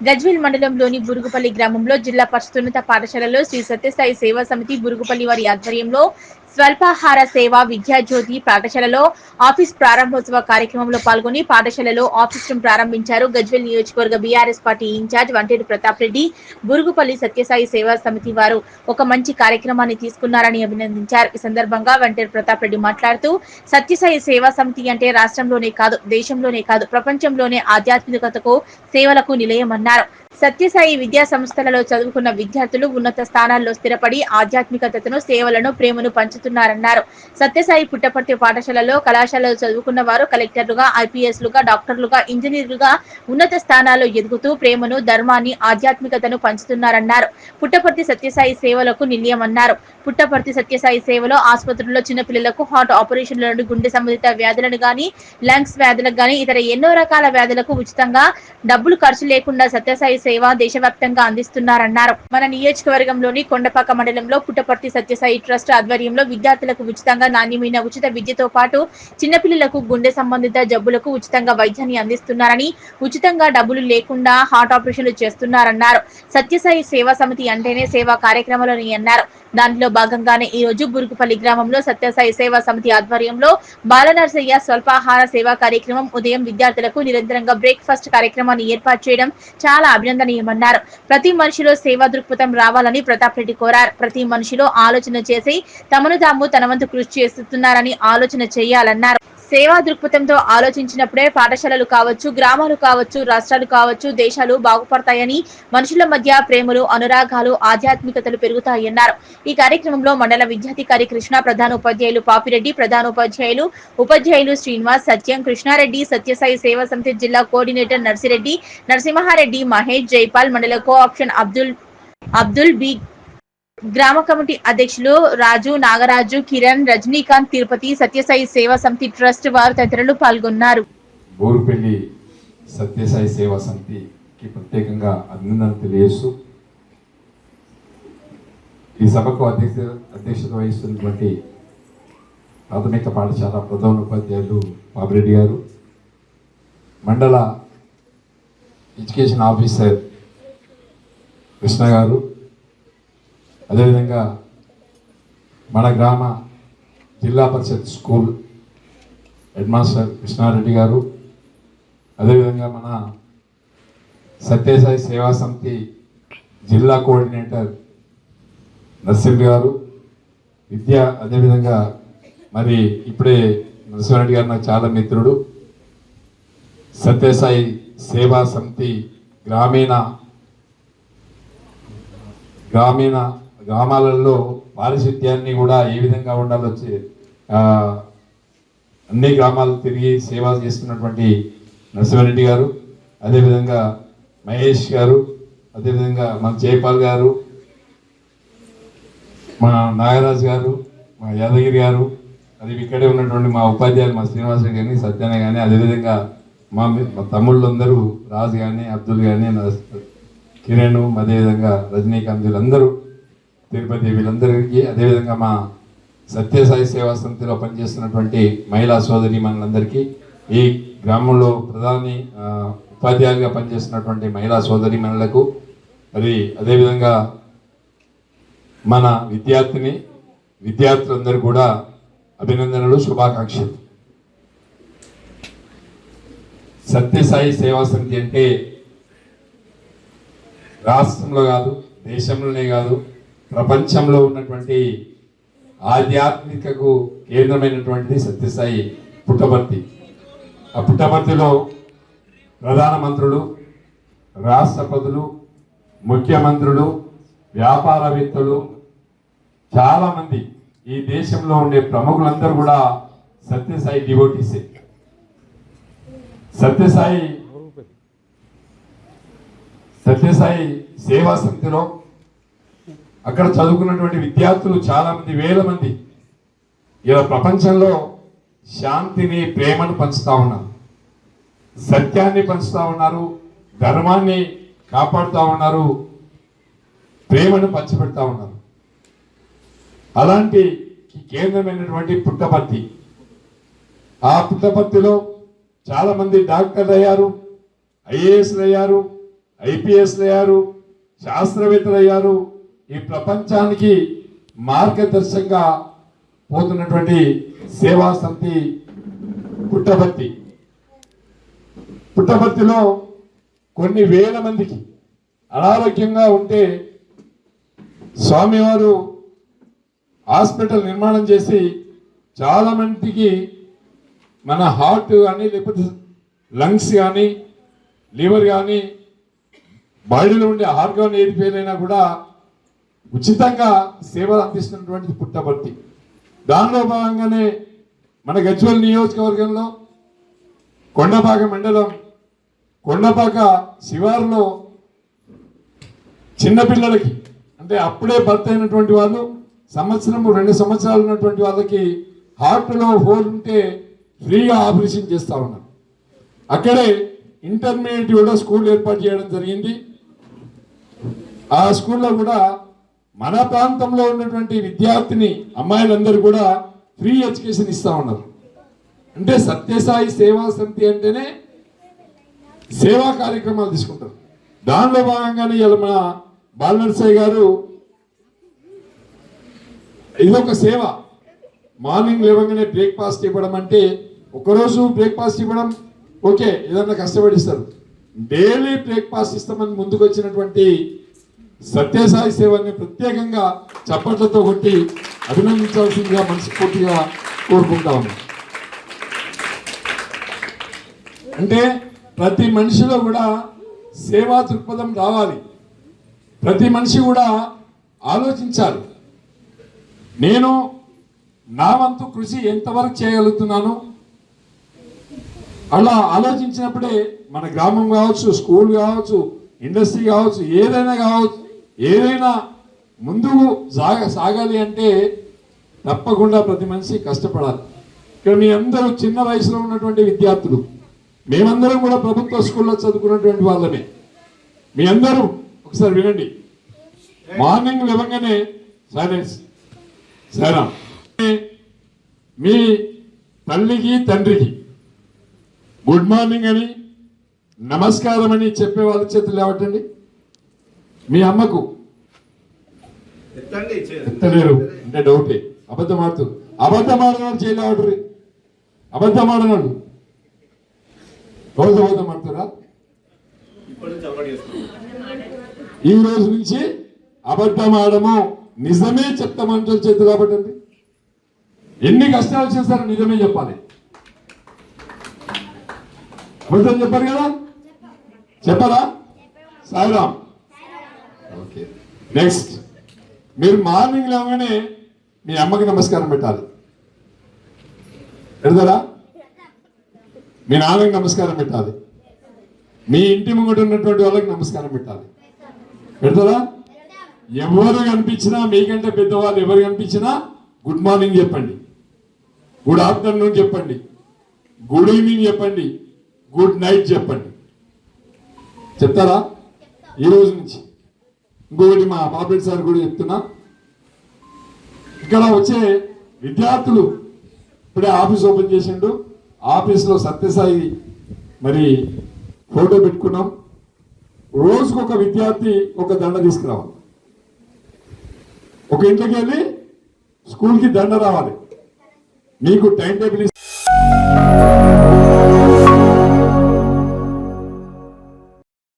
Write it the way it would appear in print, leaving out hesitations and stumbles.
గజ్వేల్ మండలంలోని బురుగుపల్లి గ్రామంలో జిల్లా పరిషతోన్నత పాఠశాలలో శ్రీ సత్యసాయి సేవా సమితి బురుగుపల్లి వారి ఆధ్వర్యంలో స్వల్పాహార సేవ విద్యాజ్యోతి పాఠశాలలో ఆఫీస్ ప్రారంభోత్సవ కార్యక్రమంలో పాల్గొని పాఠశాలలో ఆఫీస్ రూమ్ ప్రారంభించారు. గజ్వేల్ నియోజకవర్గ BRS party incharge Vanteru Pratap Reddy Burugupalli Sathya Sai సేవా సమితి వారు ఒక మంచి కార్యక్రమాన్ని తీసుకున్నారని అభినందించారు. ఈ సందర్భంగా వంటేరు ప్రతాప్ రెడ్డి మాట్లాడుతూ సత్యసాయి సేవా సమితి అంటే రాష్ట్రంలోనే కాదు, దేశంలోనే కాదు, ప్రపంచంలోనే ఆధ్యాత్మికతకు సేవలకు నిలయమన్నారు. సత్యసాయి విద్యా సంస్థలలో చదువుకున్న విద్యార్థులు ఉన్నత స్థానాల్లో స్థిరపడి ఆధ్యాత్మికతను, సేవలను, ప్రేమను పంచుతున్నారన్నారు. సత్యసాయి పుట్టపర్తి పాఠశాలలో, కళాశాలలో చదువుకున్న వారు కలెక్టర్లుగా, ఐపీఎస్లుగా, డాక్టర్లుగా, ఇంజనీర్లుగా ఉన్నత స్థానాల్లో ఎదుగుతూ ప్రేమను, ధర్మాన్ని, ఆధ్యాత్మికతను పంచుతున్నారన్నారు. పుట్టపర్తి సత్యసాయి సేవలకు నిలయమన్నారు. పుట్టపర్తి సత్యసాయి సేవలో ఆసుపత్రుల్లో చిన్నపిల్లలకు హార్ట్ ఆపరేషన్లను, గుండె సంబంధిత వ్యాధులను గాని, లంగ్స్ వ్యాధులకు గాని, ఇతర ఎన్నో రకాల వ్యాధులకు ఉచితంగా డబ్బులు ఖర్చు లేకుండా సత్యసాయి సేవ దేశవ్యాప్తంగా అందిస్తున్నారన్నారు. మన నియోజకవర్గంలోని కొండపాక మండలంలో పుట్టపర్తి సత్యసాయి ట్రస్ట్ ఆధ్వర్యంలో విద్యార్థులకు ఉచితంగా నాణ్యమైన ఉచిత విద్యతో పాటు చిన్నపిల్లలకు గుండె సంబంధిత జబ్బులకు ఉచితంగా వైద్యాన్ని అందిస్తున్నారని, ఉచితంగా డబ్బులు లేకుండా హార్ట్ ఆపరేషన్లు చేస్తున్నారన్నారు. సత్యసాయి సేవా సమితి అంటేనే సేవా కార్యక్రమాలని అన్నారు. దానిలో భాగంగానే ఈ రోజు బురుగుపల్లి గ్రామంలో సత్యసాయి సేవా సమితి ఆధ్వర్యంలో బాలనర్సయ్య స్వల్పాహార సేవా కార్యక్రమం ఉదయం విద్యార్థులకు నిరంతరంగా బ్రేక్ఫాస్ట్ కార్యక్రమాన్ని ఏర్పాటు చేయడం చాలా అభినందనీయమన్నారు. ప్రతి మనిషిలో సేవా దృక్పథం రావాలని ప్రతాప్ రెడ్డి కోరారు. ప్రతి మనిషిలో ఆలోచన చేసి తమను తాము తన వంతు కృషి చేస్తున్నారని ఆలోచన చేయాలన్నారు. సేవా దృక్పథంతో ఆలోచించినప్పుడే పాఠశాలలు కావచ్చు, గ్రామాలు కావచ్చు, రాష్ట్రాలు కావచ్చు, దేశాలు బాగుపడతాయని, మనుషుల మధ్య ప్రేమలు, అనురాగాలు, ఆధ్యాత్మికతలు పెరుగుతాయన్నారు. ఈ కార్యక్రమంలో మండల విద్యాధికారి కృష్ణ, ప్రధాన ఉపాధ్యాయులు పాపిరెడ్డి, ఉపాధ్యాయులు శ్రీనివాస్, సత్యం, కృష్ణారెడ్డి, సత్యసాయి సేవా సమితి జిల్లా కోఆర్డినేటర్ నర్సిరెడ్డి, నరసింహారెడ్డి, మహేష్, జైపాల్, మండల కోఆప్షన్ అబ్దుల్ బి, గ్రామ కమిటీ అధ్యక్షులు రాజు, నాగరాజు, కిరణ్, రజనీకాంత్, తిరుపతి, సత్యసాయి సేవా సమితి ట్రస్ట్ వారు తదితరులు పాల్గొన్నారు. బోరుపల్లి సత్యసాయి సేవా సమితికి ప్రత్యేకంగా అభినందనలు తెలియజేస్తూ ఈ సభకు అధ్యక్షత వహిస్తున్నటువంటి ప్రాథమిక పాఠశాల ప్రధాన ఉపాధ్యాయులు పాపిరెడ్డి గారు, మండల ఎడ్యుకేషన్ ఆఫీసర్ కృష్ణ గారు, అదేవిధంగా మన గ్రామ జిల్లా పరిషత్ స్కూల్ హెడ్ మాస్టర్ కృష్ణారెడ్డి గారు, అదేవిధంగా మన సత్యసాయి సేవా సమితి జిల్లా కోఆర్డినేటర్ నర్సింహ్ గారు, అదేవిధంగా మరి ఇప్పుడే నరసింహారెడ్డి గారు నాకు చాలా మిత్రుడు. సత్యసాయి సేవా సమితి గ్రామాలలో పారిశుద్ధ్యాన్ని కూడా ఏ విధంగా ఉండాలో అన్ని గ్రామాలు తిరిగి సేవ చేస్తున్నటువంటి నరసింహారెడ్డి గారు, అదేవిధంగా మహేష్ గారు, అదేవిధంగా మన జైపాల్ గారు, మా నాగరాజు గారు, మా యాదగిరి గారు, అది ఇక్కడే ఉన్నటువంటి మా ఉపాధ్యాయులు మా శ్రీనివాస కానీ, సత్యాన కానీ, అదేవిధంగా మా తమ్ముళ్ళందరూ రాజు కానీ, అబ్దుల్ కానీ, కిరణ్, అదేవిధంగా రజనీకాంత్, వీళ్ళందరూ తిరుపతి, వీళ్ళందరికీ, అదేవిధంగా మా సత్యసాయి సేవా సమితిలో పనిచేస్తున్నటువంటి మహిళా సోదరి మనందరికీ, ఈ గ్రామంలో ఉపాధ్యాయులుగా పనిచేస్తున్నటువంటి మహిళా సోదరి మనులకు, మరి అదేవిధంగా మన విద్యార్థులందరూ కూడా అభినందనలు, శుభాకాంక్షలు. సత్యసాయి సేవా సమితి అంటే రాష్ట్రంలో కాదు, దేశంలోనే కాదు, ప్రపంచంలో ఉన్నటువంటి ఆధ్యాత్మికకు కేంద్రమైనటువంటిది సత్యసాయి పుట్టపర్తి. ఆ పుట్టపర్తిలో ప్రధానమంత్రులు, రాష్ట్రపతులు, ముఖ్యమంత్రులు, వ్యాపారవేత్తలు, చాలామంది ఈ దేశంలో ఉండే ప్రముఖులందరూ కూడా సత్యసాయి డివోటీసే. సత్యసాయి సేవా సమితిలో అక్కడ చదువుకున్నటువంటి విద్యార్థులు చాలా మంది, వేల మంది ఇలా ప్రపంచంలో శాంతిని, ప్రేమను పంచుతా ఉన్నారు, సత్యాన్ని పంచుతా ఉన్నారు, ధర్మాన్ని కాపాడుతూ ఉన్నారు, ప్రేమను పంచిపెడతా ఉన్నారు. అలాంటి కేంద్రమైనటువంటి పుట్టపర్తి, ఆ పుట్టపర్తిలో చాలా మంది డాక్టర్లు అయ్యారు, ఐఏఎస్లు అయ్యారు, ఐపీఎస్లు అయ్యారు, శాస్త్రవేత్తలు అయ్యారు. ఈ ప్రపంచానికి మార్గదర్శకంగా పోతున్నటువంటి సేవా సమితి పుట్టపర్తి. పుట్టపర్తిలో కొన్ని వేల మందికి అనారోగ్యంగా ఉంటే స్వామివారు హాస్పిటల్ నిర్మాణం చేసి చాలా మందికి మన హార్ట్ కానీ లేకపోతే లంగ్స్ కానీ లివర్ కానీ బాడీలో ఉండే ఆర్గాన్ ఏది ఫెయిల్ అయినా కూడా ఉచితంగా సేవలు అందిస్తున్నటువంటి పుట్టపర్తి. దానిలో భాగంగానే మన గజ్వేల్ నియోజకవర్గంలో కొండపాక మండలం కొండపాక శివారులో చిన్నపిల్లలకి అంటే అప్పుడే బర్త్ అయినటువంటి వాళ్ళు సంవత్సరం 2 సంవత్సరాలు ఉన్నటువంటి వాళ్ళకి హార్ట్లో హోల్ ఉంటే ఫ్రీగా ఆపరేషన్ చేస్తూ ఉన్నారు. అక్కడే ఇంటర్మీడియట్ కూడా స్కూల్ ఏర్పాటు చేయడం జరిగింది. ఆ స్కూల్లో కూడా మన ప్రాంతంలో ఉన్నటువంటి విద్యార్థిని అమ్మాయిలందరూ కూడా ఫ్రీ ఎడ్యుకేషన్ ఇస్తా ఉన్నారు. అంటే సత్యసాయి సేవా సమితి అంటేనే సేవా కార్యక్రమాలు తీసుకుంటారు. దానిలో భాగంగానే ఇలా మన బాలనరసయ్య గారు ఇదొక సేవ. మార్నింగ్ లేవగానే బ్రేక్ఫాస్ట్ ఇవ్వడం అంటే ఒకరోజు బ్రేక్ఫాస్ట్ ఇవ్వడం ఓకే, ఏదన్నా కష్టపడిస్తారు. డైలీ బ్రేక్ఫాస్ట్ ఇస్తామని ముందుకు వచ్చినటువంటి సత్యసాయి సేవని ప్రత్యేకంగా చప్పట్లతో కొట్టి అభినందించాల్సిందిగా మనస్ఫూర్తిగా కోరుకుంటా ఉన్నాం. అంటే ప్రతి మనిషిలో కూడా సేవా దృక్పథం రావాలి. ప్రతి మనిషి కూడా ఆలోచించాలి. నేను నా వంతు కృషి ఎంతవరకు చేయగలుగుతున్నాను అలా ఆలోచించినప్పుడే మన గ్రామం కావచ్చు, స్కూల్ కావచ్చు, ఇండస్ట్రీ కావచ్చు, ఏదైనా ముందుకు సాగాలి అంటే తప్పకుండా ప్రతి మనిషి కష్టపడాలి. ఇక్కడ మీ అందరూ చిన్న వయసులో ఉన్నటువంటి విద్యార్థులు, మేమందరం కూడా ప్రభుత్వ స్కూల్లో చదువుకున్నటువంటి వాళ్ళమే. మీ అందరూ ఒకసారి వినండి. మార్నింగ్ లేవగానే సైలెన్స్ సరేనా, మీ తల్లికి తండ్రికి గుడ్ మార్నింగ్ అని నమస్కారం అని చెప్పే వాళ్ళ చేతులు లేవటండి. మీ అమ్మకు ఎత్తలేరు అంటే డౌటే. అబద్ధం ఆడుతున్నాడు చేయలేవటరు. అబద్ధం ఆడనాడు రోజు అబద్ధం ఆడుతారా? ఈ రోజు నుంచి అబద్ధం ఆడము, నిజమే చెప్తామంటూ చేతులు కాబట్టండి. ఎన్ని కష్టాలు చేస్తారో నిజమే చెప్పాలి. అబద్ధం చెప్పారు కదా, చెప్పరా? సాయిరామ్. ఓకే, నెక్స్ట్ మీరు మార్నింగ్ లేవగానే మీ అమ్మకి నమస్కారం పెట్టాలి. పెడతారా? మీ నాన్నకి నమస్కారం పెట్టాలి. మీ ఇంటి ముంగట ఉన్నటువంటి వాళ్ళకి నమస్కారం పెట్టాలి. పెడతారా? ఎవరు కనిపించినా, మీకంటే పెద్దవాళ్ళు ఎవరు కనిపించినా గుడ్ మార్నింగ్ చెప్పండి, గుడ్ ఆఫ్టర్నూన్ చెప్పండి, గుడ్ ఈవినింగ్ చెప్పండి, గుడ్ నైట్ చెప్పండి. చెప్తారా? ఈ రోజు నుంచి ఇంకొకటి మా పాపరెడ్డి సార్ కూడా చెప్తున్నా. ఇక్కడ వచ్చే విద్యార్థులు ఇప్పుడే ఆఫీస్ ఓపెన్ చేసిండు. ఆఫీస్లో సత్యసాయి మరి ఫోటో పెట్టుకున్నాం. రోజుకు ఒక విద్యార్థి ఒక దండ తీసుకురావాలి. ఒక ఇంట్లోకి వెళ్ళి స్కూల్కి దండ రావాలి. మీకు టైం టేబుల్